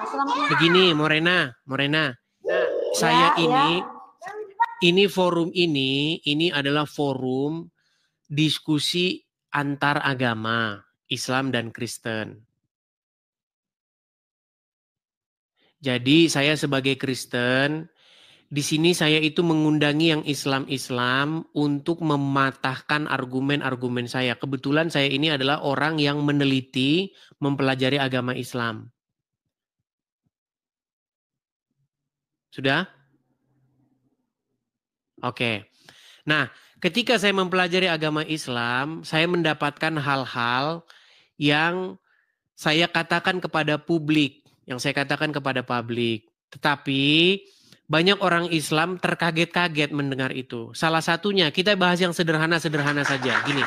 Selamat begini, Morena. Saya ini forum ini adalah forum diskusi antar agama, Islam dan Kristen. Jadi saya sebagai Kristen, di sini saya itu mengundangi yang Islam untuk mematahkan argumen-argumen saya. Kebetulan saya ini adalah orang yang meneliti, mempelajari agama Islam. Sudah? Oke. Nah, ketika saya mempelajari agama Islam, saya mendapatkan hal-hal yang saya katakan kepada publik, Tetapi banyak orang Islam terkaget-kaget mendengar itu. Salah satunya, kita bahas yang sederhana-sederhana saja. Gini.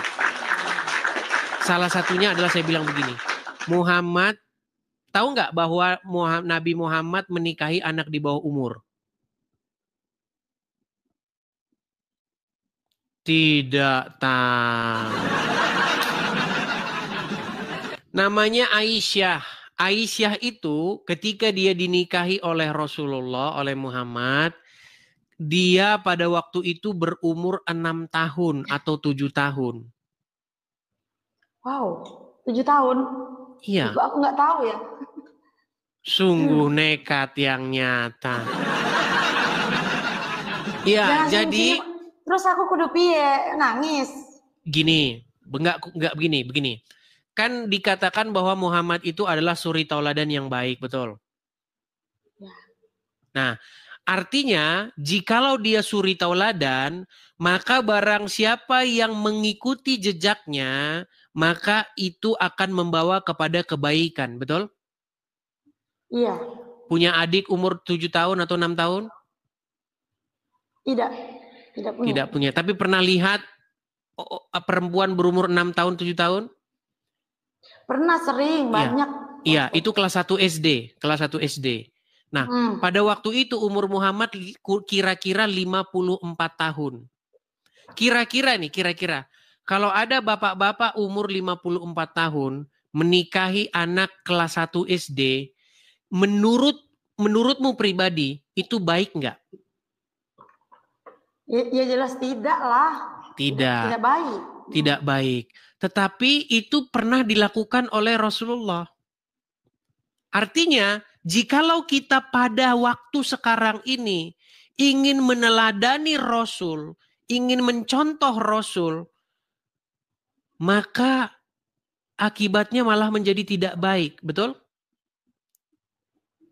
Salah satunya adalah saya bilang begini. Muhammad, tahu nggak bahwa Nabi Muhammad menikahi anak di bawah umur? Tidak tahu. Namanya Aisyah. Aisyah itu ketika dia dinikahi oleh Rasulullah, oleh Muhammad, dia pada waktu itu berumur 6 tahun atau 7 tahun. Wow, 7 tahun? Iya. Aku nggak tahu ya. Sungguh nekat yang nyata. Iya, jadi... Terus aku kudu piye, nangis. Gini, enggak begini. Kan dikatakan bahwa Muhammad itu adalah suri tauladan yang baik, betul? Ya. Nah, artinya jikalau dia suri tauladan, maka barang siapa yang mengikuti jejaknya, maka itu akan membawa kepada kebaikan, betul? Iya. Punya adik umur 7 tahun atau 6 tahun? Tidak punya. Tidak punya, tapi pernah lihat perempuan berumur 6 tahun, 7 tahun? Pernah, sering, banyak. Iya, itu kelas 1 SD. Nah, pada waktu itu umur Muhammad kira-kira 54 tahun. Kira-kira. Kalau ada bapak-bapak umur 54 tahun menikahi anak kelas 1 SD, menurutmu pribadi, itu baik nggak? Ya jelas tidak lah. Tidak baik. Tidak baik. Tetapi itu pernah dilakukan oleh Rasulullah. Artinya, jikalau kita pada waktu sekarang ini ingin meneladani Rasul, ingin mencontoh Rasul, maka akibatnya malah menjadi tidak baik. Betul?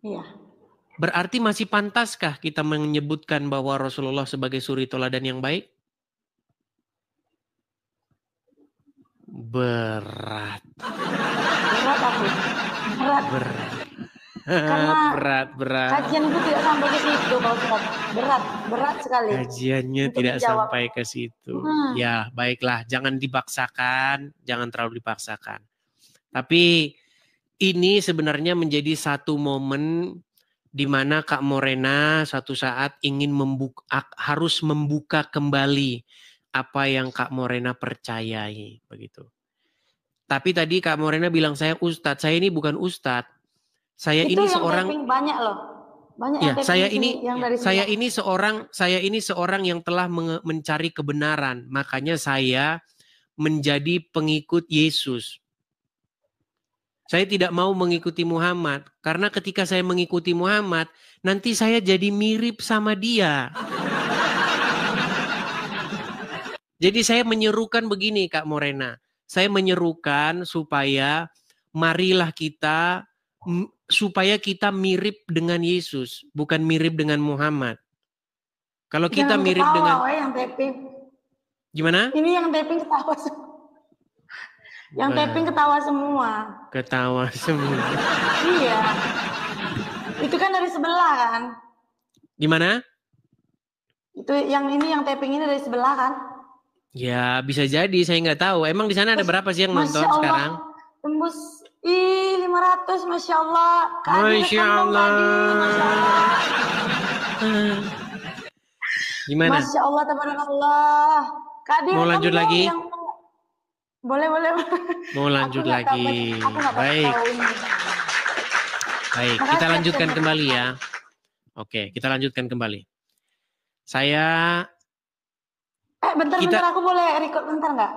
Iya. Berarti masih pantaskah kita menyebutkan bahwa Rasulullah sebagai suri tauladan yang baik? Berat. Karena berat. Kajian itu tidak sampai ke situ, Pak Ustadz. Berat sekali. Kajiannya tidak sampai ke situ. Ya, baiklah, jangan terlalu dipaksakan. Tapi ini sebenarnya menjadi satu momen di mana Kak Morena suatu saat ingin harus membuka kembali apa yang Kak Morena percayai, begitu. Tapi tadi Kak Morena bilang saya Ustadz. Saya ini bukan Ustadz. Saya itu ini yang seorang banyak loh. Banyak ya, yang saya ini seorang yang telah mencari kebenaran. Makanya saya menjadi pengikut Yesus. Saya tidak mau mengikuti Muhammad. Karena ketika saya mengikuti Muhammad, nanti saya jadi mirip sama dia. Jadi saya menyerukan begini Kak Morena. Saya menyerukan supaya marilah supaya kita mirip dengan Yesus, bukan mirip dengan Muhammad. Kalau kita mirip dengan yang tapping. Gimana? Ini yang tapping ketawa semua. Yang tapping ketawa semua. Ketawa semua. Iya. Itu kan dari sebelah kan? Gimana? Itu yang tapping ini dari sebelah kan? Ya, bisa jadi, saya nggak tahu. Emang di sana ada berapa sih yang nonton sekarang? Tembus 500, Masya Allah. Masya Allah. Gimana? Masya Allah, tabarakallah. Mau lanjut lagi? Boleh. Mau lanjut lagi. Baik. Baik, kita lanjutkan kembali ya. Oke, kita lanjutkan kembali. Saya bentar aku boleh record bentar nggak?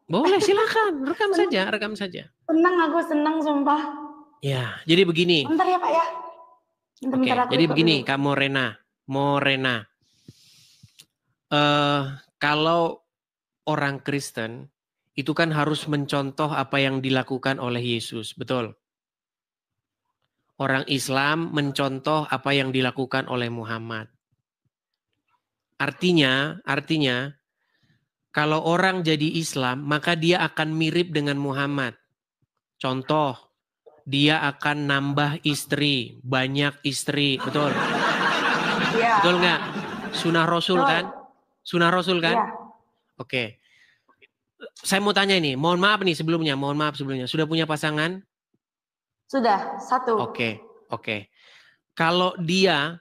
Boleh, silakan. Rekam saja. Aku senang sumpah. Ya, jadi begini. Bentar ya Pak ya. Oke, jadi begini Kak Morena. Kalau orang Kristen itu kan harus mencontoh apa yang dilakukan oleh Yesus, betul? Orang Islam mencontoh apa yang dilakukan oleh Muhammad. Artinya kalau orang jadi Islam, maka dia akan mirip dengan Muhammad. Contoh, dia akan nambah istri, banyak istri, betul? Ya. Betul nggak? Sunnah Rasul kan? Sunnah Rasul kan? Ya. Oke. Saya mau tanya ini, mohon maaf sebelumnya. Sudah punya pasangan? Sudah, 1. Oke. Kalau dia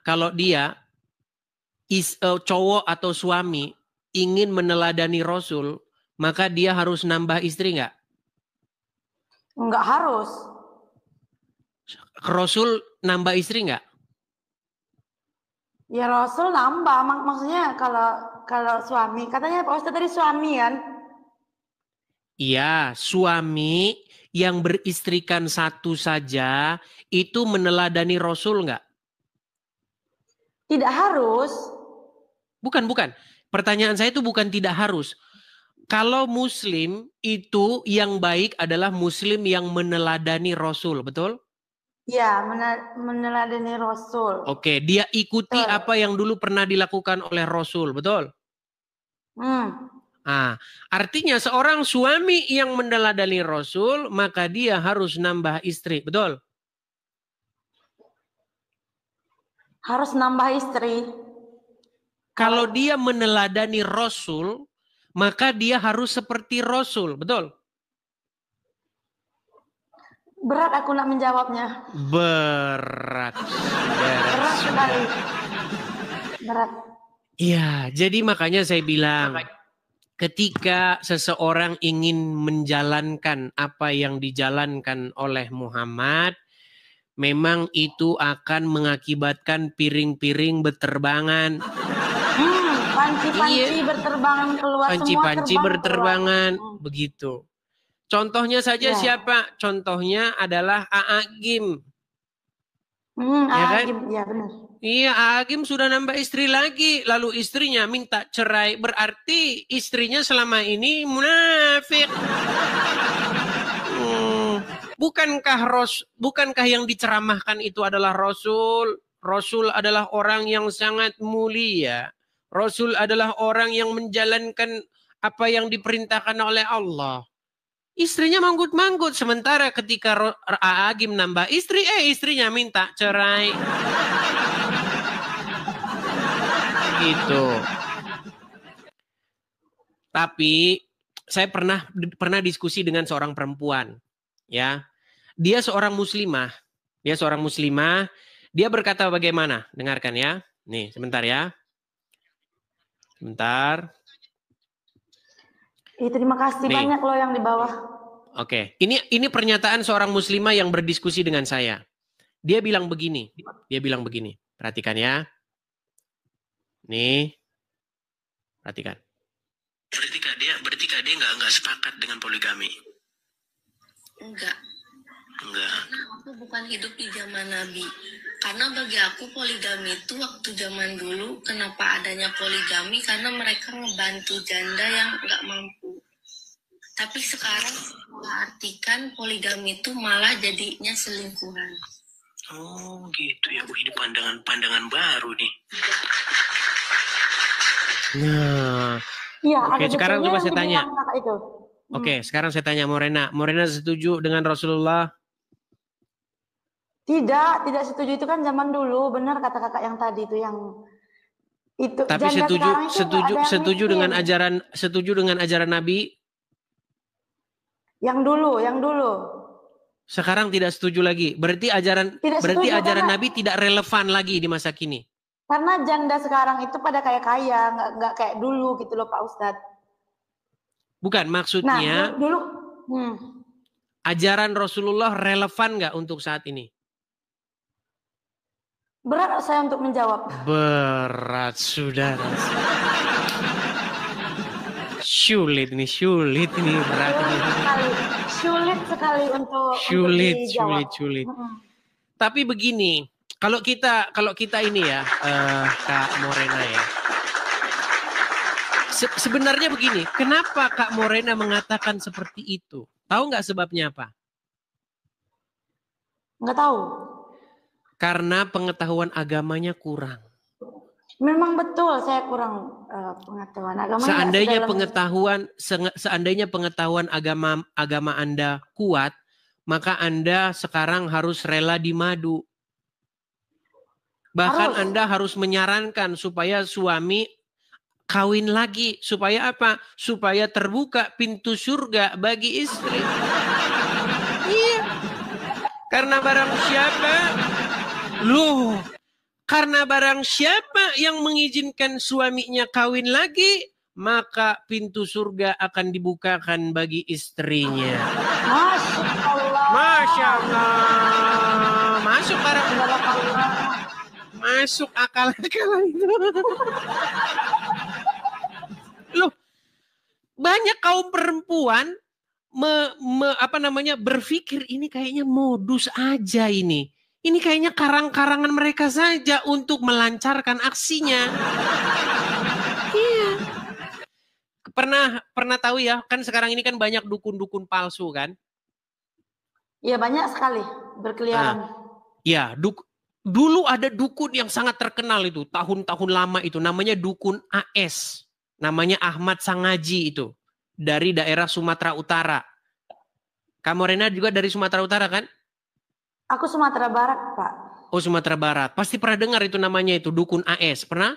cowok atau suami ingin meneladani Rasul, maka dia harus nambah istri nggak? Nggak harus. Rasul nambah istri nggak? Ya Rasul nambah, maksudnya kalau suami, katanya Pak Ustadz tadi suami kan? Iya, suami yang beristrikan satu saja itu meneladani Rasul nggak? Tidak harus. Bukan. Pertanyaan saya itu bukan tidak harus. Kalau Muslim itu yang baik adalah Muslim yang meneladani Rasul, betul? Ya, meneladani Rasul. Oke, dia ikuti apa yang dulu pernah dilakukan oleh Rasul, betul? Artinya seorang suami yang meneladani Rasul, maka dia harus nambah istri, betul? Harus nambah istri. Kalau dia meneladani Rasul, maka dia harus seperti Rasul, betul? Berat aku nak menjawabnya. Berat sekali. Berat. Iya, jadi makanya saya bilang, ketika seseorang ingin menjalankan apa yang dijalankan oleh Muhammad, memang itu akan mengakibatkan piring-piring berterbangan. Panci-panci berterbangan keluar. Panci-panci berterbangan, begitu. Contohnya saja siapa? Contohnya adalah Aagim. Ya kan? Ya benar. Iya, Aagim sudah nambah istri lagi, lalu istrinya minta cerai, berarti istrinya selama ini munafik. Bukankah yang diceramahkan itu adalah Rasul? Rasul adalah orang yang sangat mulia. Rasul adalah orang yang menjalankan apa yang diperintahkan oleh Allah. Istrinya manggut-manggut. Sementara ketika Aagim nambah istri, istrinya minta cerai. Gitu. Tapi saya pernah diskusi dengan seorang perempuan. Ya, dia seorang muslimah. Dia berkata bagaimana? Dengarkan ya. Nih, sebentar ya. Sebentar. Terima kasih banyak loh yang di bawah. Oke, ini pernyataan seorang muslimah yang berdiskusi dengan saya. Dia bilang begini. Perhatikan ya. Nih, perhatikan. Berarti kak dia nggak sepakat dengan poligami. Enggak. Karena aku bukan hidup di zaman Nabi. Karena bagi aku poligami itu waktu zaman dulu, kenapa adanya poligami? Karena mereka ngebantu janda yang nggak mampu. Tapi sekarang artikan poligami itu malah jadinya selingkuhan. Oh gitu ya, ini pandangan baru nih. Nah, oke, sekarang coba saya tanya. Oke, sekarang saya tanya Morena. Morena setuju dengan Rasulullah? Tidak setuju, itu kan zaman dulu, benar kata kakak yang tadi itu yang itu. Tapi setuju dengan ajaran Nabi? Yang dulu. Sekarang tidak setuju lagi. Berarti ajaran Nabi tidak relevan lagi di masa kini. Karena janda sekarang itu pada kaya, nggak kayak dulu gitu loh Pak Ustadz. Bukan, maksudnya dulu. Ajaran Rasulullah relevan nggak untuk saat ini? Berat saya untuk menjawab. Berat, saudara. Sulit ini, berat ini. Sulit sekali untuk dijawab. Sulit. Tapi begini, kalau kita ini ya, Kak Morena ya. Sebenarnya begini, kenapa Kak Morena mengatakan seperti itu? Tahu nggak sebabnya apa? Nggak tahu. Karena pengetahuan agamanya kurang. Memang betul saya kurang pengetahuan agama. Seandainya pengetahuan agama Anda kuat, maka Anda sekarang harus rela di madu. Bahkan Anda harus menyarankan supaya suami kawin lagi. Supaya apa? Supaya terbuka pintu surga bagi istri. Iya. Karena barang siapa yang mengizinkan suaminya kawin lagi, maka pintu surga akan dibukakan bagi istrinya. Masya Allah. Masuk barang. Masuk akal itu. Loh, banyak kaum perempuan berpikir ini kayaknya modus aja ini. Ini kayaknya karang-karangan mereka saja untuk melancarkan aksinya. Iya. Pernah tahu ya, kan sekarang ini kan banyak dukun-dukun palsu kan? Iya, banyak sekali berkeliaran. Ya, dulu ada dukun yang sangat terkenal itu, tahun-tahun lama itu, namanya dukun AS. Namanya Ahmad Sangaji itu, dari daerah Sumatera Utara. Kak Morena juga dari Sumatera Utara kan? Aku Sumatera Barat, Pak. Oh, Sumatera Barat. Pasti pernah dengar itu namanya itu, dukun AS. Pernah?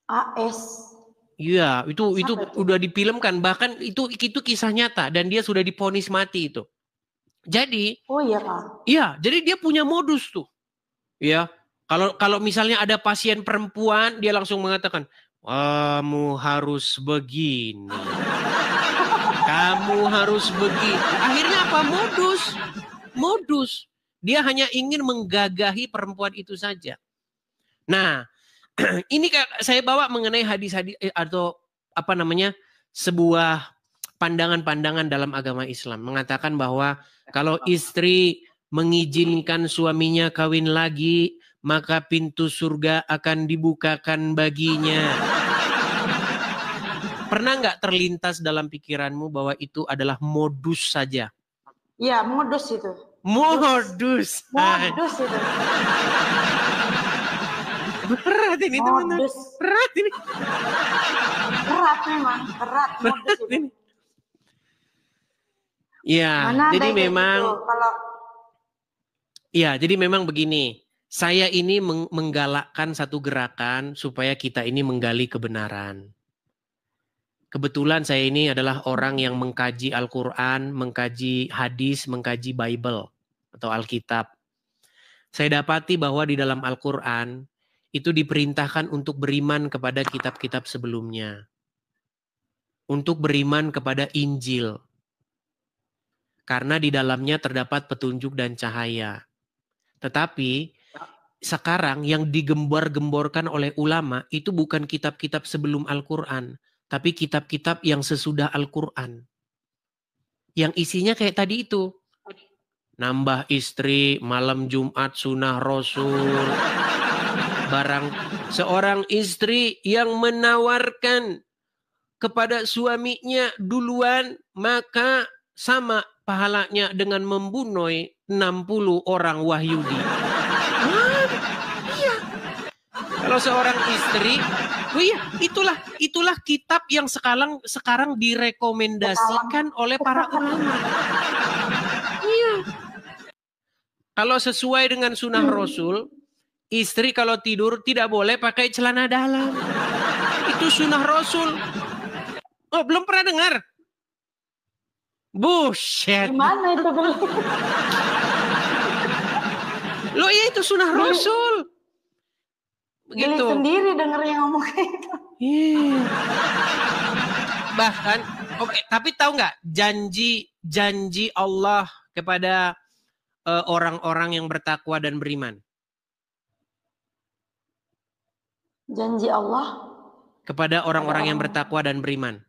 AS. Iya, itu udah difilmkan. Bahkan itu kisah nyata dan dia sudah divonis mati itu. Jadi, oh iya, Pak. Iya, jadi dia punya modus tuh. Ya. Kalau misalnya ada pasien perempuan, dia langsung mengatakan, "Kamu harus begini. Kamu harus begitu." Akhirnya apa? Modus. Dia hanya ingin menggagahi perempuan itu saja. Nah, ini saya bawa mengenai hadis-hadis atau sebuah pandangan-pandangan dalam agama Islam. Mengatakan bahwa kalau istri mengizinkan suaminya kawin lagi, maka pintu surga akan dibukakan baginya. Pernah nggak terlintas dalam pikiranmu bahwa itu adalah modus saja? Iya, modus itu. Modus itu. Berat ini teman-teman. Berat ini. Berat memang. Berat modus itu. Ya, jadi memang. Ya, jadi memang begini. Saya ini menggalakkan satu gerakan supaya kita ini menggali kebenaran. Kebetulan saya ini adalah orang yang mengkaji Al-Quran, mengkaji hadis, mengkaji Bible atau Alkitab. Saya dapati bahwa di dalam Al-Quran itu diperintahkan untuk beriman kepada kitab-kitab sebelumnya. Untuk beriman kepada Injil. Karena di dalamnya terdapat petunjuk dan cahaya. Tetapi sekarang yang digembar-gemborkan oleh ulama itu bukan kitab-kitab sebelum Al-Quran. Tapi kitab-kitab yang sesudah Al-Quran. Yang isinya kayak tadi itu. Nambah istri, malam Jumat, sunnah Rasul. Barang seorang istri yang menawarkan kepada suaminya duluan, maka sama pahalanya dengan membunuh 60 orang Wahyudi. Iya. Kalau seorang istri, itulah kitab yang sekarang direkomendasikan oleh para ulama. Iya. Kalau sesuai dengan sunnah Rasul, istri kalau tidur tidak boleh pakai celana dalam. Itu sunnah Rasul. Oh, belum pernah dengar? Bullshit. Gimana itu? Loh, iya itu sunnah Rasul. Begitu. Geli sendiri denger yang ngomong itu. Bahkan, tapi tahu nggak janji Allah kepada orang-orang yang bertakwa dan beriman? Janji Allah kepada orang-orang yang bertakwa dan beriman.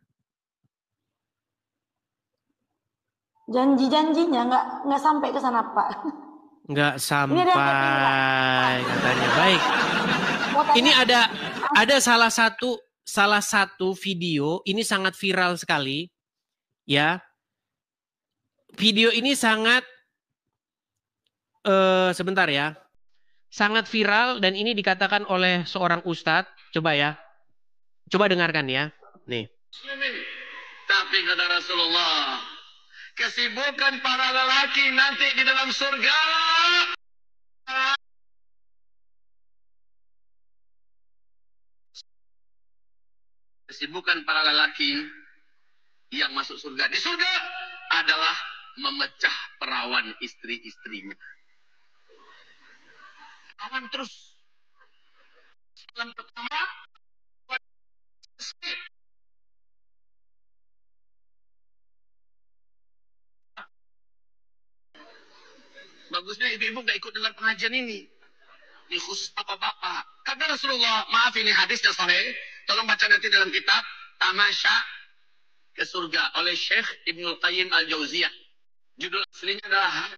Janji-janjinya nggak sampai ke sana, Pak. Nggak sampai katanya. Baik. Ini ada salah satu video, ini sangat viral sekali, ya. Video ini sangat sebentar ya, sangat viral dan ini dikatakan oleh seorang ustadz. Coba ya, coba dengarkan ya. Nih. Tapi kata Rasulullah, kesibukan para lelaki nanti di dalam surga. Kesibukan para lelaki yang masuk surga di surga adalah memecah perawan istri-istrinya. Perawan terus. Malam pertama, bagusnya ibu-ibu gak ikut dengar pengajian ini. Ini khusus bapak-bapak. Kata Rasulullah, maaf ini hadisnya sahih. Tolong baca nanti dalam kitab Tamasya ke Surga oleh Syekh Ibnu Qayyim Al-Jauziyah. Judul aslinya adalah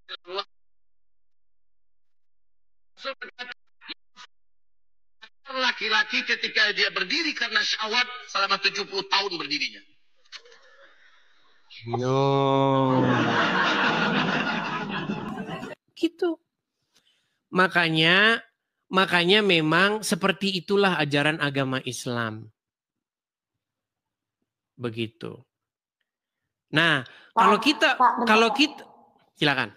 laki-laki ketika dia berdiri karena syahwat selama 70 tahun berdirinya. Gitu. Makanya memang seperti itulah ajaran agama Islam. Begitu. Nah, kalau kita silakan.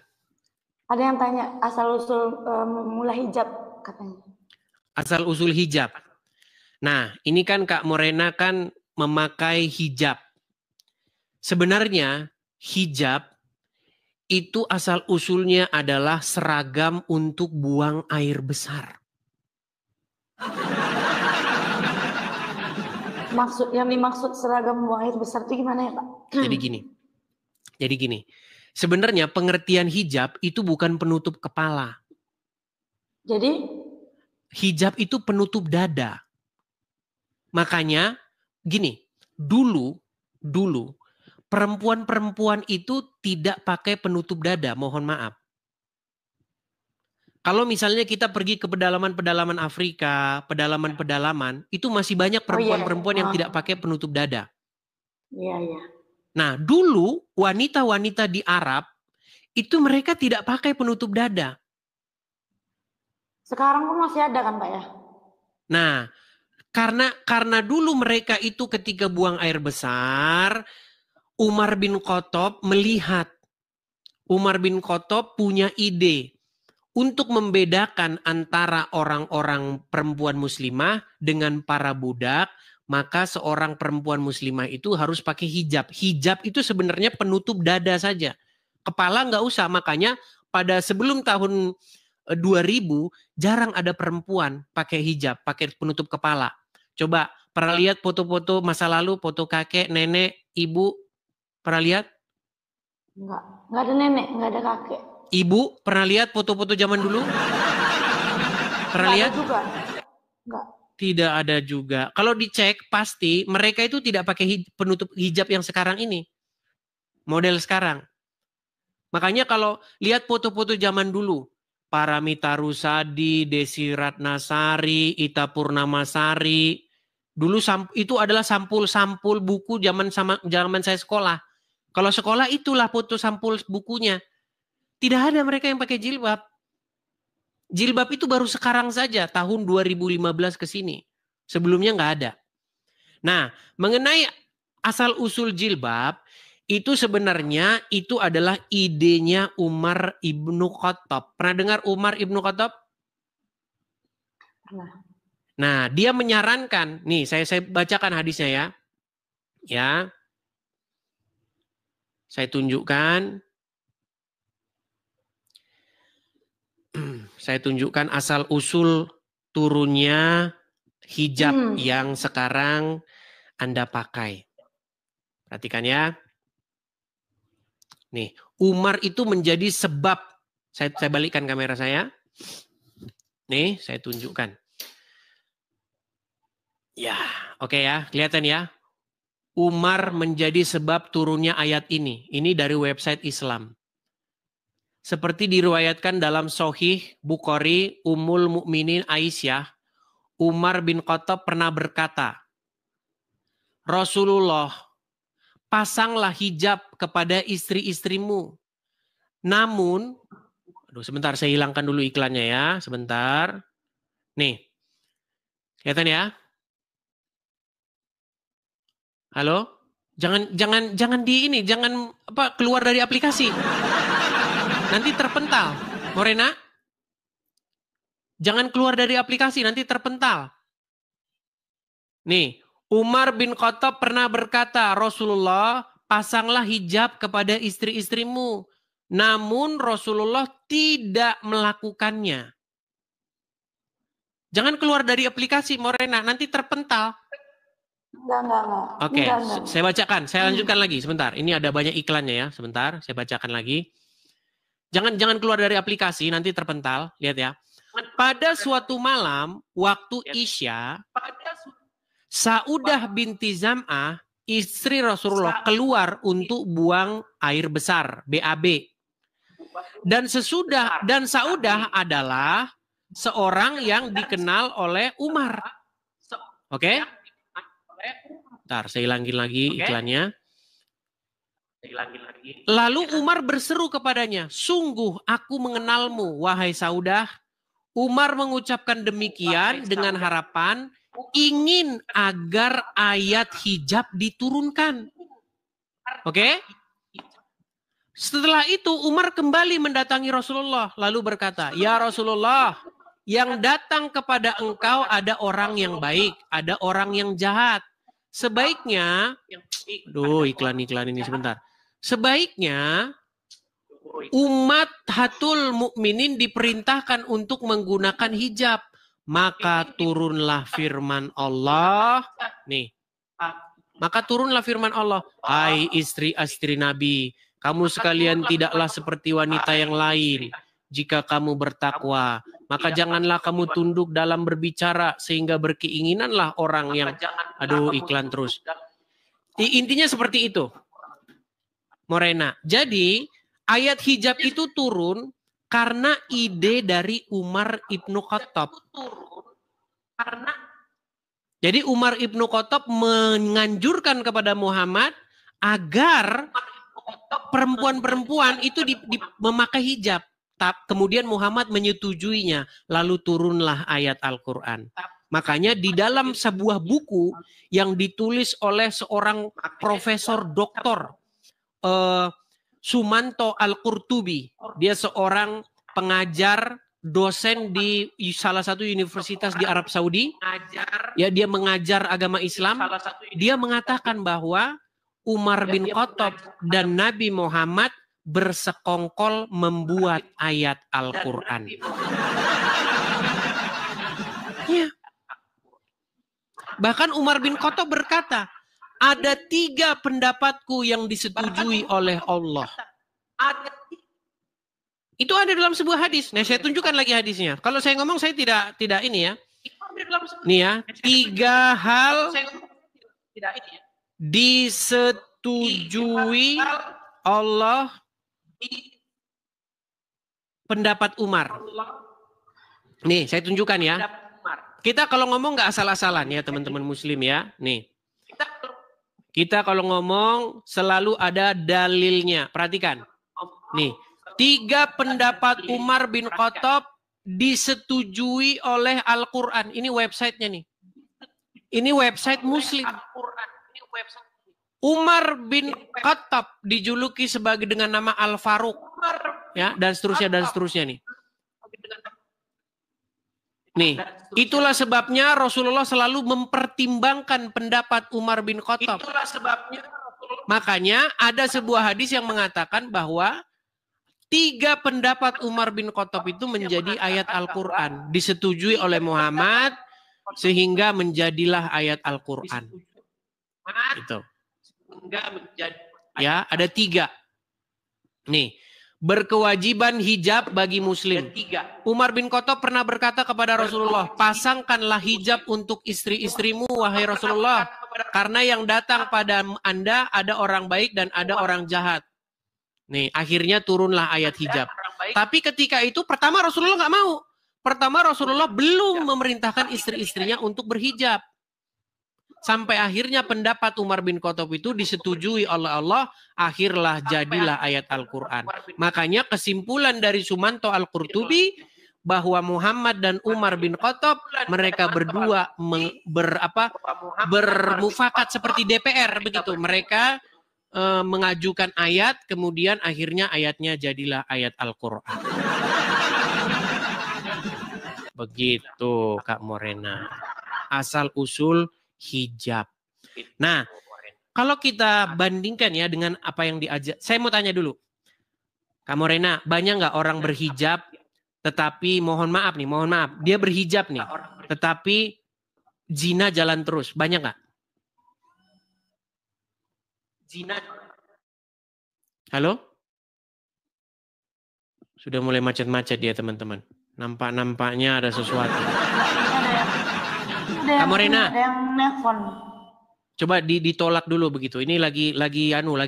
Ada yang tanya asal usul mula hijab katanya. Asal usul hijab. Nah, ini kan Kak Morena kan memakai hijab. Sebenarnya hijab itu asal usulnya adalah seragam untuk buang air besar. Yang dimaksud seragam buang air besar itu gimana ya, Pak? Jadi gini. Sebenarnya pengertian hijab itu bukan penutup kepala. Jadi? Hijab itu penutup dada. Makanya gini, dulu perempuan-perempuan itu tidak pakai penutup dada, mohon maaf. Kalau misalnya kita pergi ke pedalaman-pedalaman Afrika, pedalaman-pedalaman, itu masih banyak perempuan-perempuan yang tidak pakai penutup dada. Iya, iya. Nah, dulu wanita-wanita di Arab, itu mereka tidak pakai penutup dada. Sekarang pun masih ada kan, Pak ya? Nah, karena dulu mereka itu ketika buang air besar, Umar bin Khattab melihat. Umar bin Khattab punya ide untuk membedakan antara orang-orang perempuan muslimah dengan para budak, maka seorang perempuan muslimah itu harus pakai hijab. Hijab itu sebenarnya penutup dada saja. Kepala nggak usah, makanya pada sebelum tahun 2000 jarang ada perempuan pakai hijab, pakai penutup kepala. Coba pernah lihat foto-foto masa lalu, foto kakek, nenek, ibu, pernah lihat? Enggak ada nenek, enggak ada kakek. Ibu pernah lihat foto-foto zaman dulu? Pernah lihat? Juga. Enggak. Tidak ada juga. Kalau dicek pasti mereka itu tidak pakai penutup hijab yang sekarang ini. Model sekarang. Makanya kalau lihat foto-foto zaman dulu, Paramita Rusady, Desi Ratnasari, Ita Purnamasari, dulu itu adalah sampul-sampul buku zaman saya sekolah. Kalau sekolah itulah foto sampul bukunya. Tidak ada mereka yang pakai jilbab. Jilbab itu baru sekarang saja, tahun 2015 ke sini. Sebelumnya nggak ada. Nah, mengenai asal-usul jilbab, itu sebenarnya itu adalah idenya Umar ibnu Khattab. Pernah dengar Umar ibnu Khattab? Pernah. Nah, dia menyarankan, nih saya bacakan hadisnya ya. Ya. Saya tunjukkan. Saya tunjukkan asal-usul turunnya hijab yang sekarang Anda pakai. Perhatikan ya. Nih, Umar itu menjadi sebab. Saya balikkan kamera saya. Nih, saya tunjukkan. Ya, oke ya, kelihatan ya. Umar menjadi sebab turunnya ayat ini. Ini dari website Islam. Seperti diriwayatkan dalam Sahih Bukhari, Ummul Mukminin Aisyah, Umar bin Khattab pernah berkata, Rasulullah, pasanglah hijab kepada istri-istrimu. Namun, sebentar saya hilangkan dulu iklannya ya, sebentar. Nih, kelihatan ya? Halo? Jangan keluar dari aplikasi. Nanti terpental. Morena? Jangan keluar dari aplikasi, nanti terpental. Nih, Umar bin Khattab pernah berkata, Rasulullah, pasanglah hijab kepada istri-istrimu. Namun Rasulullah tidak melakukannya. Jangan keluar dari aplikasi, Morena, nanti terpental. Enggak. Oke, saya bacakan. Saya lanjutkan lagi sebentar. Ini ada banyak iklannya ya. Sebentar, saya bacakan lagi. Jangan keluar dari aplikasi, nanti terpental. Lihat ya. Pada suatu malam, waktu Isya, Saudah binti Zam'ah, istri Rasulullah, keluar untuk buang air besar, BAB. Dan Saudah adalah seorang yang dikenal oleh Umar. Oke? Bentar, saya hilangin lagi iklannya. Lalu Umar berseru kepadanya, sungguh aku mengenalmu, wahai Saudah. Umar mengucapkan demikian dengan harapan ingin agar ayat hijab diturunkan. Oke? Setelah itu Umar kembali mendatangi Rasulullah lalu berkata, ya Rasulullah, yang datang kepada engkau ada orang yang baik, ada orang yang jahat. Sebaiknya, iklan ini sebentar. Sebaiknya umat hatul mukminin diperintahkan untuk menggunakan hijab. Maka turunlah firman Allah. Nih. Maka turunlah firman Allah. Hai istri-istri Nabi, kamu sekalian tidaklah seperti wanita yang lain. Jika kamu bertakwa, maka janganlah kamu tunduk dalam berbicara sehingga berkeinginanlah orang yang iklan terus. Intinya seperti itu. Morena. Jadi ayat hijab itu turun karena ide dari Umar ibnu Khattab. Jadi Umar ibnu Khattab menganjurkan kepada Muhammad agar perempuan-perempuan itu memakai hijab. Kemudian Muhammad menyetujuinya, lalu turunlah ayat Al-Quran. Makanya di dalam sebuah buku yang ditulis oleh seorang profesor doktor Sumanto Al-Qurtubi, dia seorang pengajar dosen di salah satu universitas di Arab Saudi. Ya, dia mengajar agama Islam. Dia mengatakan bahwa Umar bin Khattab dan Nabi Muhammad bersekongkol membuat ayat Al-Quran. Ya. Bahkan Umar bin Khattab berkata, ada 3 pendapatku yang disetujui oleh Allah. Itu ada dalam sebuah hadis. Nah, saya tunjukkan lagi hadisnya. Kalau saya ngomong saya tidak ini ya. Nih ya, 3 hal disetujui Allah pendapat Umar. Nih, saya tunjukkan ya. Kita kalau ngomong nggak asal-asalan ya teman-teman muslim ya. Nih. Kita kalau ngomong selalu ada dalilnya. Perhatikan. Nih, 3 pendapat Umar bin Khattab disetujui oleh Al-Quran. Ini websitenya nih. Ini website muslim. Umar bin Khattab dijuluki sebagai dengan nama Al-Faruq. Ya, dan seterusnya nih. Nih, itulah sebabnya Rasulullah selalu mempertimbangkan pendapat Umar bin Khattab. Makanya ada sebuah hadis yang mengatakan bahwa 3 pendapat Umar bin Khattab itu menjadi ayat Al-Quran. Disetujui oleh Muhammad sehingga menjadilah ayat Al-Quran. Itu. Ya, ada 3. Nih, berkewajiban hijab bagi muslim. Umar bin Khattab pernah berkata kepada Rasulullah, pasangkanlah hijab untuk istri-istrimu wahai Rasulullah, karena yang datang pada Anda ada orang baik dan ada orang jahat. Nih, akhirnya turunlah ayat hijab. Tapi ketika itu pertama Rasulullah nggak mau. Pertama Rasulullah belum memerintahkan istri-istrinya untuk berhijab. Sampai akhirnya pendapat Umar bin Khattab itu disetujui oleh Allah, akhirlah jadilah ayat Al-Quran. Makanya kesimpulan dari Sumanto Al-Qurtubi bahwa Muhammad dan Umar bin Khattab mereka berdua bermufakat seperti DPR begitu. Mereka mengajukan ayat, kemudian akhirnya ayatnya jadilah ayat Al-Quran. Begitu Kak Morena. Asal usul hijab. Nah, kalau kita bandingkan ya dengan apa yang diajar, saya mau tanya dulu, Kak Morena, banyak nggak orang berhijab, tetapi mohon maaf, dia berhijab nih, tetapi zina jalan terus, banyak nggak? Zina. Halo? Sudah mulai macet-macet dia teman-teman. Nampaknya ada sesuatu. Kak Morena, ada yang nelfon. Coba ditolak dulu begitu. Ini lagi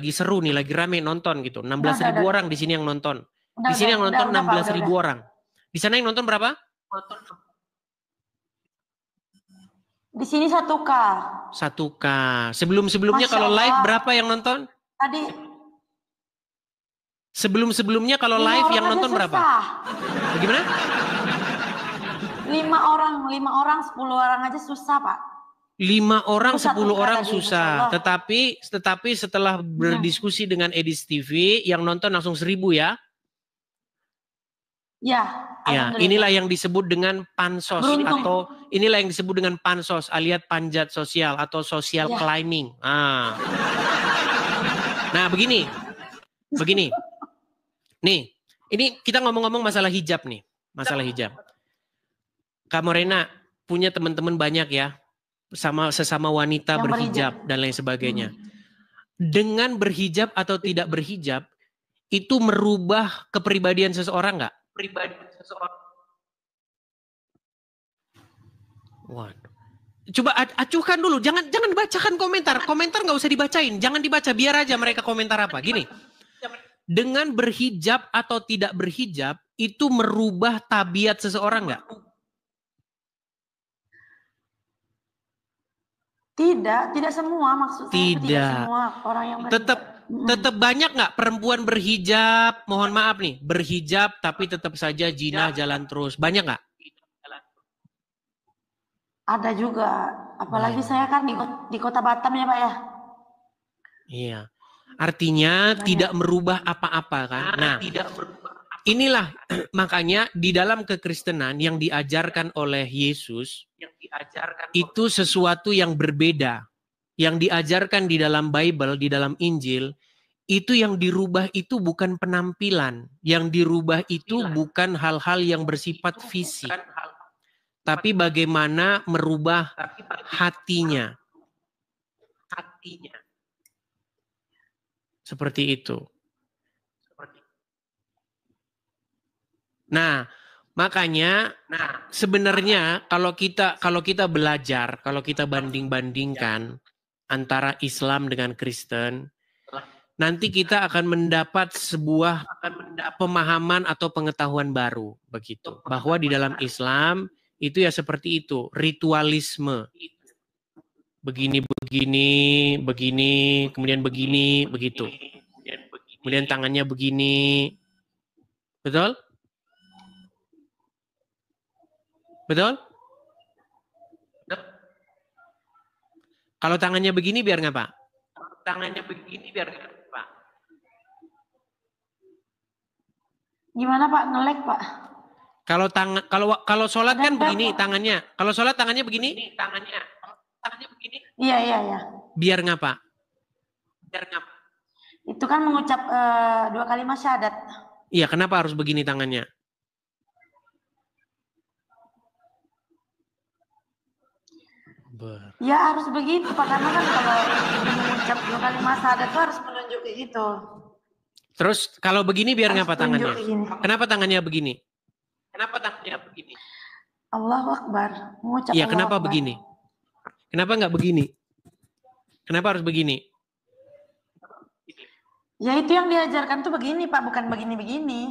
seru nih, lagi rame nonton gitu. 16.000 orang di sini yang nonton. Di sini yang nonton 16.000 orang. Di sana yang nonton berapa? Di sini 1K. 1K. Sebelumnya kalau live berapa yang nonton? Tadi. Sebelumnya kalau live yang nonton berapa? Bagaimana? 5 orang, 10 orang aja susah, Pak. 5 orang, 10 orang susah. Tetapi setelah berdiskusi dengan Edis TV, yang nonton langsung 1.000 ya? Ya. Ya, inilah yang disebut dengan pansos. Atau inilah yang disebut dengan pansos, alias panjat sosial atau social climbing. Nah, begini. Nih, ini kita ngomong-ngomong masalah hijab nih. Masalah hijab. Kak Morena punya teman-teman banyak ya, sesama wanita yang berhijab dan lain sebagainya. Dengan berhijab atau tidak berhijab, itu merubah kepribadian seseorang nggak? Waduh. Coba acuhkan dulu, jangan bacakan komentar. Komentar nggak usah dibacain, jangan dibaca, biar aja mereka komentar apa. Gini, dengan berhijab atau tidak berhijab, itu merubah tabiat seseorang nggak? Tidak semua maksud saya. Tidak semua orang yang tetap banyak nggak perempuan berhijab, mohon maaf nih, berhijab tapi tetap saja zina jalan terus. Banyak nggak? Ada juga. Apalagi saya kan di kota Batam ya Pak ya. Iya. Artinya tidak merubah apa-apa kan. Nah, inilah makanya di dalam kekristenan yang diajarkan oleh Yesus itu sesuatu yang berbeda. Yang diajarkan di dalam Bible, di dalam Injil, itu yang dirubah itu bukan penampilan. Yang dirubah itu bukan hal-hal yang bersifat fisik. Tapi bagaimana merubah hatinya. Seperti itu. Nah, makanya sebenarnya kalau kita belajar, kalau kita banding-bandingkan antara Islam dengan Kristen, nanti kita akan mendapat sebuah pemahaman atau pengetahuan baru begitu. Bahwa di dalam Islam itu ya seperti itu, ritualisme. Begini, kemudian begini, begitu. Kemudian tangannya begini. Betul? Betul? Kalau tangannya begini biar nggak Pak? Tangannya begini biar nggak Pak? Gimana Pak? Ngelek Pak? Kalau sholat kan begini tangannya. Kalau sholat tangannya begini? Tangannya begini? Iya. Biar ngapa? Itu kan mengucap 2 kalimat syahadat. Iya, kenapa harus begini tangannya? Ya harus begitu Pak, karena kan kalau mengucap 2 kalimat syahadat itu harus menunjuk gitu. Terus kalau begini biar ngapa tangannya? Begini. Kenapa tangannya begini? Kenapa tangannya begini? Allahu Akbar. Mengucap Iya, Allahu kenapa Akbar. begini? Kenapa nggak begini? Kenapa harus begini? Ya itu yang diajarkan tuh begini Pak, bukan begini-begini.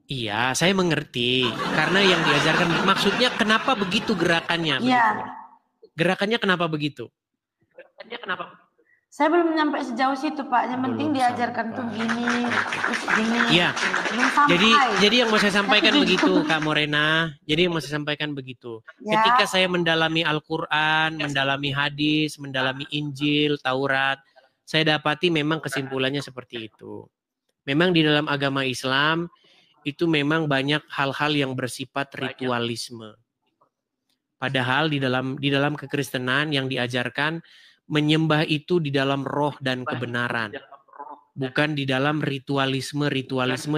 Iya, saya mengerti. Karena yang diajarkan, maksudnya kenapa begitu gerakannya? Iya. Gerakannya kenapa begitu? Gerakannya kenapa? Saya belum nyampe sejauh situ Pak. Yang penting Belum diajarkan sampai. tuh gini, terus gini. Iya. Belum sampai. Jadi yang mau saya sampaikan Tapi begitu, Kak Morena. Jadi yang mau saya sampaikan begitu. Ya. Ketika saya mendalami Al-Quran, mendalami hadis, mendalami Injil, Taurat, saya dapati memang kesimpulannya seperti itu. Memang di dalam agama Islam itu memang banyak hal-hal yang bersifat ritualisme. Padahal di dalam kekristenan yang diajarkan menyembah itu di dalam roh dan kebenaran. Bukan di dalam ritualisme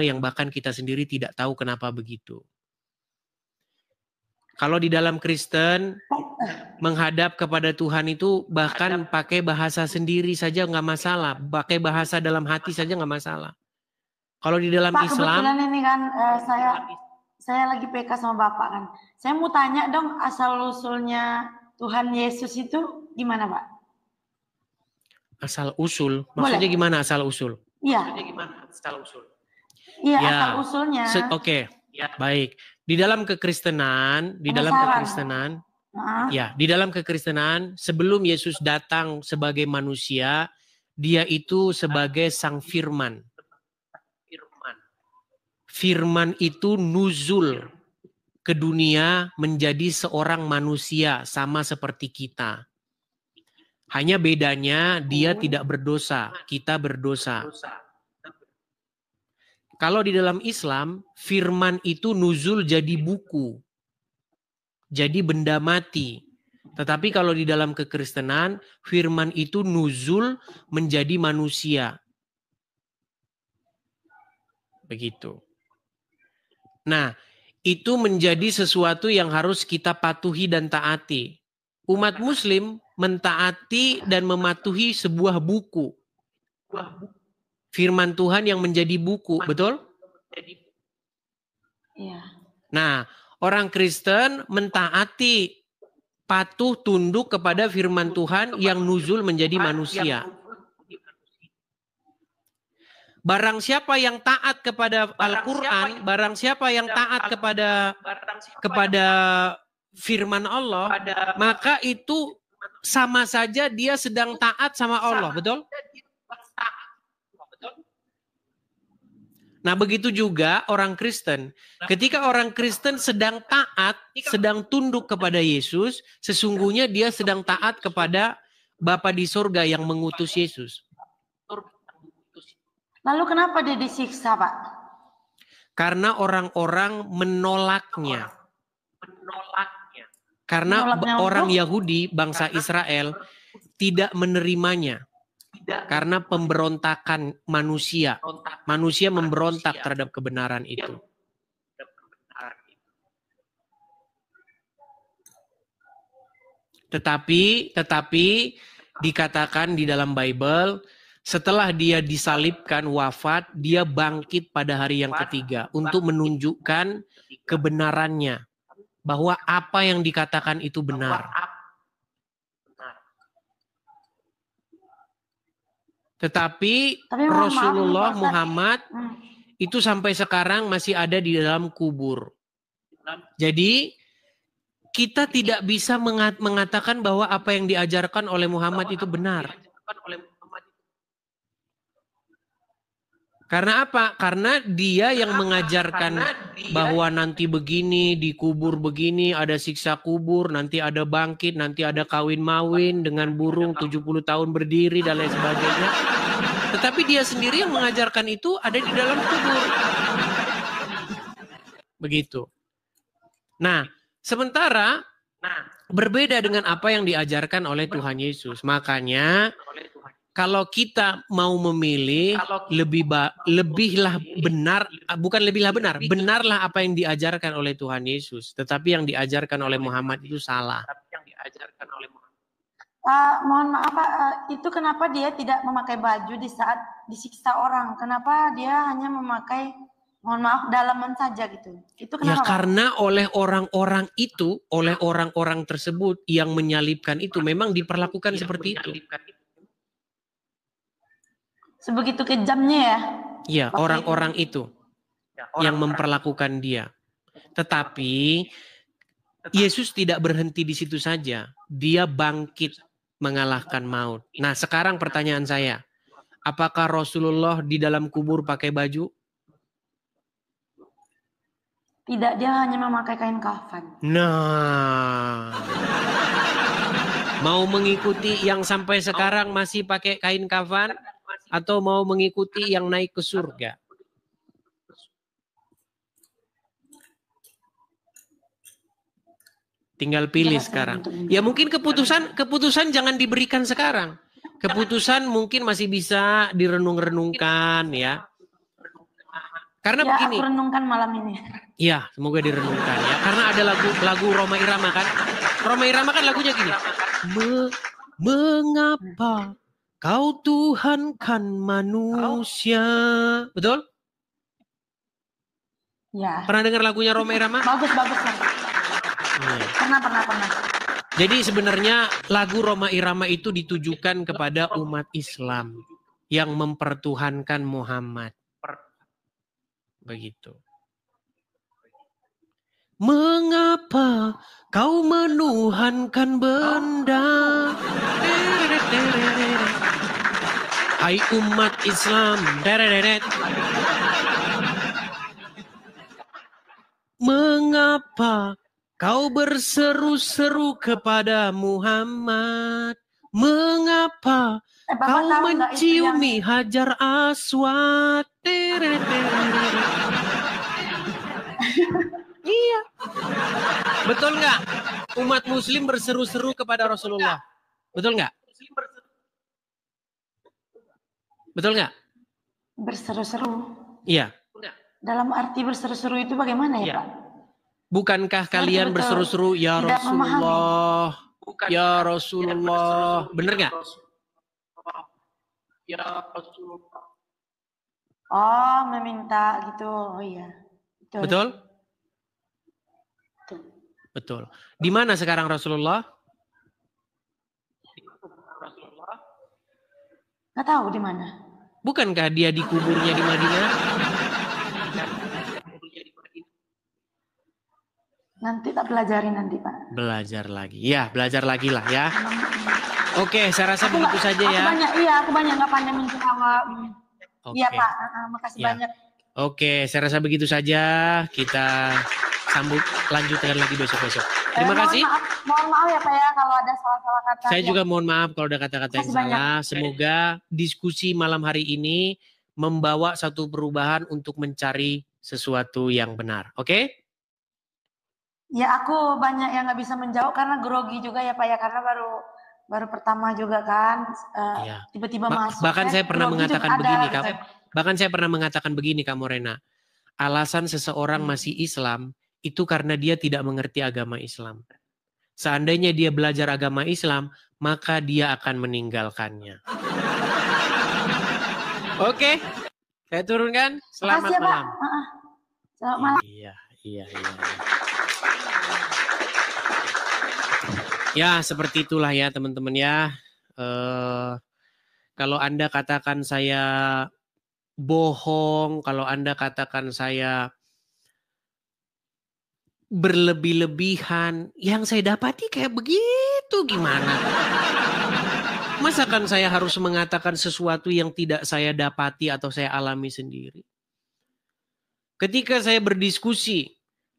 yang bahkan kita sendiri tidak tahu kenapa begitu. Kalau di dalam Kristen menghadap kepada Tuhan itu bahkan pakai bahasa sendiri saja nggak masalah. Pakai bahasa dalam hati saja nggak masalah. Kalau di dalam Pak, Islam, kebetulan ini kan saya lagi PK sama Bapak kan. Saya mau tanya dong asal-usulnya Tuhan Yesus itu gimana Pak? asal usul, maksudnya Boleh. gimana asal usul? Iya. Maksudnya gimana asal usul? Iya, Ya. asal-usulnya. Oke, baik. Di dalam kekristenan, Saran. di dalam kekristenan sebelum Yesus datang sebagai manusia, dia itu sebagai sang firman. Firman itu nuzul ke dunia menjadi seorang manusia sama seperti kita. Hanya bedanya dia tidak berdosa, kita berdosa. Kalau di dalam Islam, firman itu nuzul jadi buku. Jadi benda mati. Tetapi kalau di dalam kekristenan, firman itu nuzul menjadi manusia. Begitu. Nah, itu menjadi sesuatu yang harus kita patuhi dan taati. Umat Muslim mentaati dan mematuhi sebuah buku. Firman Tuhan yang menjadi buku, betul? Iya. Nah, orang Kristen mentaati, patuh tunduk kepada firman Tuhan yang nuzul menjadi manusia. Barang siapa yang taat kepada Al-Quran, barang siapa yang taat kepada firman Allah, maka itu sama saja dia sedang taat sama Allah, betul? Nah, begitu juga orang Kristen. Ketika orang Kristen sedang taat, sedang tunduk kepada Yesus, sesungguhnya dia sedang taat kepada Bapa di surga yang mengutus Yesus. Lalu kenapa dia disiksa, Pak? Karena orang-orang menolaknya. Karena orang Yahudi, bangsa Israel, tidak menerimanya. Karena pemberontakan manusia. Manusia memberontak terhadap kebenaran itu. Tetapi dikatakan di dalam Bible, setelah dia disalibkan, wafat, dia bangkit pada hari yang ketiga untuk menunjukkan kebenarannya. Bahwa apa yang dikatakan itu benar. Tetapi Rasulullah Muhammad itu sampai sekarang masih ada di dalam kubur. Jadi kita tidak bisa mengatakan bahwa apa yang diajarkan oleh Muhammad itu benar. Karena apa? Karena dia yang mengajarkan bahwa nanti begini, dikubur begini, ada siksa kubur, nanti ada bangkit, nanti ada kawin-mawin dengan burung 70 tahun berdiri dan lain sebagainya. Tetapi dia sendiri yang mengajarkan itu ada di dalam kubur. Begitu. Nah, sementara berbeda dengan apa yang diajarkan oleh Tuhan Yesus. Makanya kalau kita mau memilih lebihlah benar, bukan lebihlah benar, benarlah apa yang diajarkan oleh Tuhan Yesus. Tetapi yang diajarkan oleh Muhammad itu salah. Pak, mohon maaf Pak, itu kenapa dia tidak memakai baju di saat disiksa orang? Kenapa dia hanya memakai, mohon maaf, dalaman saja gitu? Itu Ya kenapa Pak? karena oleh orang-orang itu, oleh orang-orang tersebut yang menyalibkan itu memang diperlakukan seperti itu. Sebegitu kejamnya ya? Iya, orang-orang itu yang memperlakukan dia. Tetapi Yesus tidak berhenti di situ saja. Dia bangkit mengalahkan maut. Nah, sekarang pertanyaan saya, apakah Rasulullah di dalam kubur pakai baju? Tidak, dia hanya memakai kain kafan. Nah, mau mengikuti yang sampai sekarang masih pakai kain kafan atau mau mengikuti yang naik ke surga? Tinggal pilih sekarang. Ya mungkin keputusan jangan diberikan sekarang. Keputusan mungkin masih bisa direnung-renungkan ya. Karena ya, begini. Aku renungkan malam ini. Iya, semoga direnungkan ya. Karena ada lagu Rhoma Irama kan. Rhoma Irama kan lagunya gini. Mengapa kau Tuhankan manusia? Betul? Ya. Pernah dengar lagunya Rhoma Irama? Bagus. Pernah. Jadi sebenarnya lagu Rhoma Irama itu ditujukan kepada umat Islam yang mempertuhankan Muhammad. Begitu. Mengapa kau menuhankan benda? Hai umat Islam. Mengapa kau berseru-seru kepada Muhammad? Mengapa kau menciumi Hajar Aswad? Iya. Betul nggak? Umat Muslim berseru-seru kepada Rasulullah. Betul nggak? Betul nggak? Berseru-seru. Iya. Dalam arti berseru-seru itu bagaimana ya Pak? Bukankah kalian berseru-seru ya Rasulullah? Ya Rasulullah. Bener nggak? Ya Rasulullah. Oh, meminta gitu. Oh iya. Betul? Betul. Di mana sekarang Rasulullah? Nggak tahu di mana. Bukankah dia di kuburnya di Madinah? Nanti tak pelajarin nanti Pak. Belajar lagi. Ya, belajar lagi lah ya. Oke, saya rasa begitu saja ya. Aku banyak nggak pandai menjawab. Iya Pak, makasih banyak. Oke, saya rasa begitu saja. Kita lanjutkan lagi besok-besok. Terima kasih. Mohon maaf ya Pak ya kalau ada salah-salah kata. Saya juga mohon maaf kalau ada kata-kata yang salah. Semoga diskusi malam hari ini membawa satu perubahan untuk mencari sesuatu yang benar. Oke? Ya aku banyak yang nggak bisa menjawab karena grogi juga ya Pak ya, karena baru pertama juga kan, tiba-tiba masuk. Bahkan saya pernah mengatakan begini, bahkan saya pernah mengatakan begini Kak Morena, alasan seseorang masih Islam itu karena dia tidak mengerti agama Islam. Seandainya dia belajar agama Islam, maka dia akan meninggalkannya. Oke, saya turunkan. Selamat malam. Selamat malam. Iya. Ya, seperti itulah ya teman-teman ya. Kalau Anda katakan saya bohong, kalau Anda katakan saya berlebih-lebihan, yang saya dapati kayak begitu gimana? Masakan saya harus mengatakan sesuatu yang tidak saya dapati atau saya alami sendiri? Ketika saya berdiskusi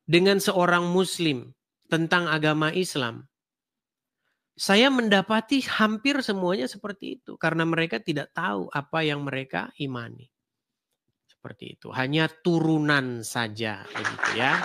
dengan seorang Muslim tentang agama Islam, saya mendapati hampir semuanya seperti itu. Karena mereka tidak tahu apa yang mereka imani. Seperti itu. Hanya turunan saja. Begitu ya.